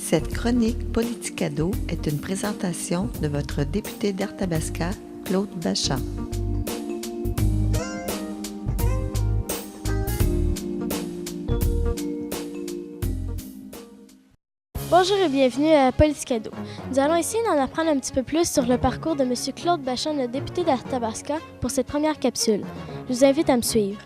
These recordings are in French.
Cette chronique Politicado est une présentation de votre député d'Arthabasca, Claude Bachand. Bonjour et bienvenue à Politicado. Nous allons essayer d'en apprendre un petit peu plus sur le parcours de M. Claude Bachand, le député d'Arthabasca, pour cette première capsule. Je vous invite à me suivre.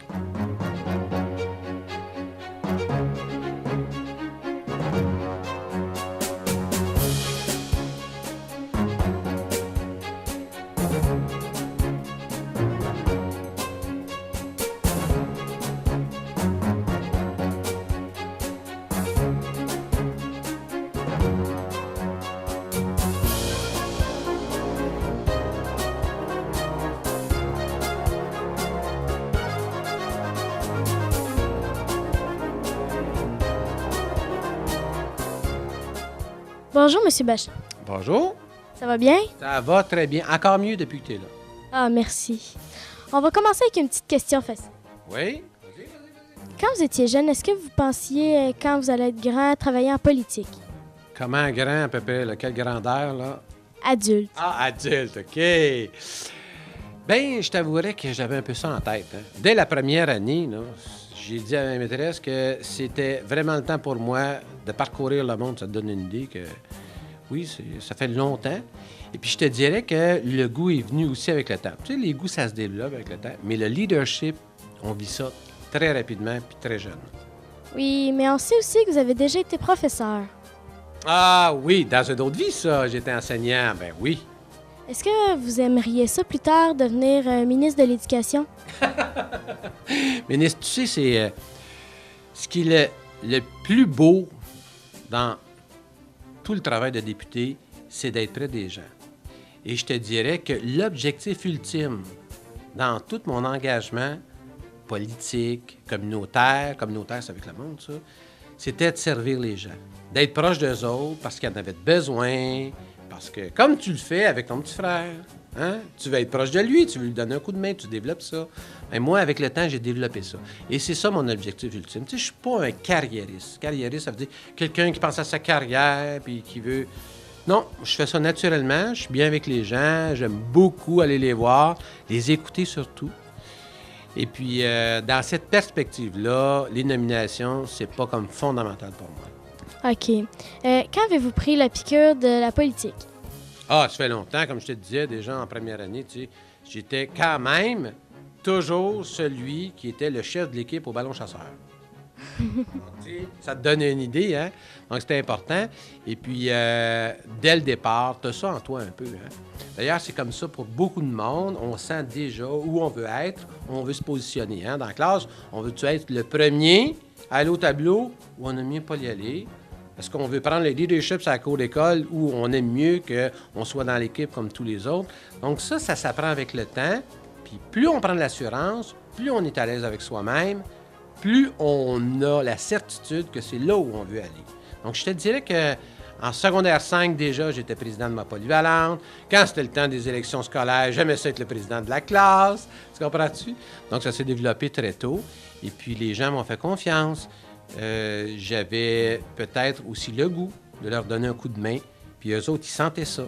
Bonjour, M. Bachand. Bonjour. Ça va bien? Ça va très bien. Encore mieux depuis que tu es là. Ah, merci. On va commencer avec une petite question facile. Oui? Quand vous étiez jeune, est-ce que vous pensiez, quand vous allez être grand, travailler en politique? Comment grand à peu près? Là? Quelle grandeur, là? Adulte. Ah, adulte, OK. Bien, je t'avouerais que j'avais un peu ça en tête. Hein. Dès la première année, là, j'ai dit à ma maîtresse que c'était vraiment le temps pour moi de parcourir le monde. Ça te donne une idée que, oui, ça fait longtemps. Et puis, je te dirais que le goût est venu aussi avec le temps. Tu sais, les goûts, ça se développe avec le temps. Mais le leadership, on vit ça très rapidement puis très jeune. Oui, mais on sait aussi que vous avez déjà été professeur. Ah oui, dans une autre vie, ça, j'étais enseignant. Ben oui. Est-ce que vous aimeriez ça plus tard, devenir ministre de l'Éducation? Ministre, tu sais, c'est ce qui est le plus beau dans tout le travail de député, c'est d'être près des gens. Et je te dirais que l'objectif ultime dans tout mon engagement politique, communautaire c'est avec le monde, ça, c'était de servir les gens, d'être proche d'eux autres parce qu'ils en avaient besoin, parce que comme tu le fais avec ton petit frère, hein, tu veux être proche de lui, tu veux lui donner un coup de main, tu développes ça. Et moi, avec le temps, j'ai développé ça. Et c'est ça mon objectif ultime. Tu sais, je suis pas un carriériste. Carriériste, ça veut dire quelqu'un qui pense à sa carrière puis qui veut... Non, je fais ça naturellement, je suis bien avec les gens, j'aime beaucoup aller les voir, les écouter surtout. Et puis, dans cette perspective-là, les nominations, c'est pas comme fondamental pour moi. OK. Quand avez-vous pris la piqûre de la politique? Ah, ça fait longtemps, comme je te disais, déjà en première année, tu sais, j'étais quand même toujours celui qui était le chef de l'équipe au ballon chasseur. Donc, tu sais, ça te donne une idée, hein? Donc, c'était important. Et puis, dès le départ, tu as ça en toi un peu, hein? D'ailleurs, c'est comme ça pour beaucoup de monde. On sent déjà où on veut être, où on veut se positionner, hein? Dans la classe, on veut-tu être le premier à aller au tableau ou on aime mieux pas y aller? Est-ce qu'on veut prendre le leadership sur la cour d'école ou on aime mieux qu'on soit dans l'équipe comme tous les autres? Donc ça s'apprend avec le temps. Puis plus on prend de l'assurance, plus on est à l'aise avec soi-même, plus on a la certitude que c'est là où on veut aller. Donc je te dirais qu'en secondaire 5, déjà, j'étais président de ma polyvalente. Quand c'était le temps des élections scolaires, j'aimais ça être le président de la classe. Tu comprends-tu? Donc ça s'est développé très tôt. Et puis les gens m'ont fait confiance. J'avais peut-être aussi le goût de leur donner un coup de main, puis eux autres, ils sentaient ça.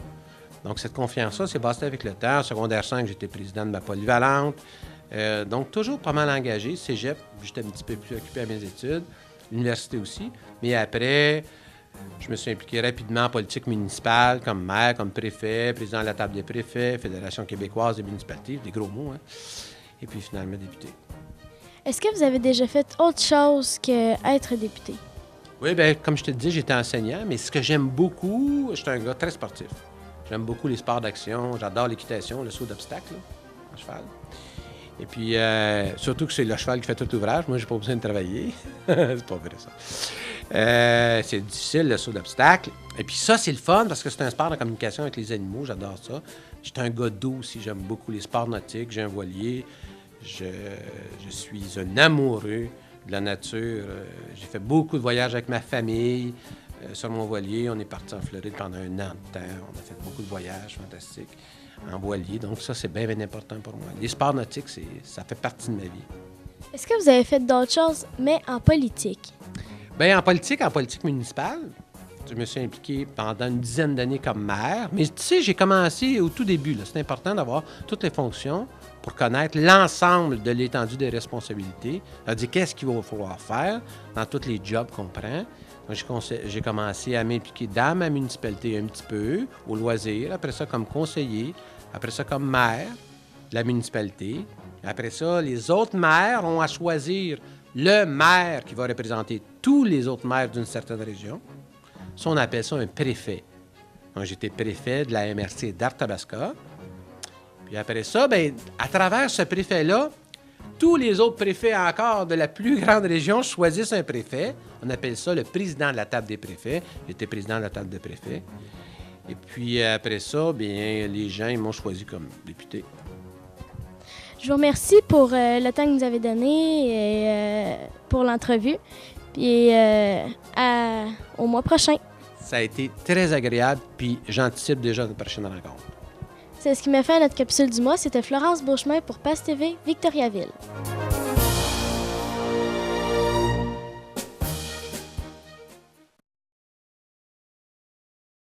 Donc, cette confiance-là, c'est bâti avec le temps. En secondaire 5, j'étais président de ma polyvalente. Donc, toujours pas mal engagé. Cégep, j'étais un petit peu plus occupé à mes études. L'université aussi. Mais après, je me suis impliqué rapidement en politique municipale, comme maire, comme préfet, président de la table des préfets, Fédération québécoise des municipalités, des gros mots, hein. Et puis finalement, député. Est-ce que vous avez déjà fait autre chose qu'être député? Oui, bien, comme je te dis, j'étais enseignant, mais ce que j'aime beaucoup, je suis un gars très sportif. J'aime beaucoup les sports d'action, j'adore l'équitation, le saut d'obstacle, là, à cheval. Et puis, surtout que c'est le cheval qui fait tout l'ouvrage. Moi, j'ai pas besoin de travailler. C'est pas vrai, ça. C'est difficile, le saut d'obstacle. Et puis ça, c'est le fun parce que c'est un sport de communication avec les animaux. J'adore ça. J'étais un gars d'eau aussi. J'aime beaucoup les sports nautiques. J'ai un voilier. Je suis un amoureux de la nature. J'ai fait beaucoup de voyages avec ma famille. Sur mon voilier, on est parti en Floride pendant 1 an de temps. On a fait beaucoup de voyages fantastiques en voilier. Donc ça, c'est bien, bien important pour moi. Les sports nautiques, ça fait partie de ma vie. Est-ce que vous avez fait d'autres choses, mais en politique? Bien, en politique municipale, je me suis impliqué pendant une dizaine d'années comme maire. Mais tu sais, j'ai commencé au tout début. C'est important d'avoir toutes les fonctions pour connaître l'ensemble de l'étendue des responsabilités. C'est-à-dire qu'est-ce qu'il va falloir faire dans tous les jobs qu'on prend. Donc, j'ai commencé à m'impliquer dans ma municipalité un petit peu, au loisir. Après ça, comme conseiller. Après ça, comme maire de la municipalité. Après ça, les autres maires ont à choisir le maire qui va représenter tous les autres maires d'une certaine région. Ça, on appelle ça un préfet. Donc, j'étais préfet de la MRC d'Arthabasca. Puis après ça, bien, à travers ce préfet-là, tous les autres préfets encore de la plus grande région choisissent un préfet. On appelle ça le président de la table des préfets. J'étais président de la table des préfets. Et puis après ça, bien, les gens ils m'ont choisi comme député. Je vous remercie pour le temps que vous nous avez donné et pour l'entrevue. Puis au mois prochain. Ça a été très agréable, puis j'anticipe déjà notre prochaine rencontre. C'est ce qui m'a fait à notre capsule du mois. C'était Florence Beauchemin pour PASS TV, Victoriaville.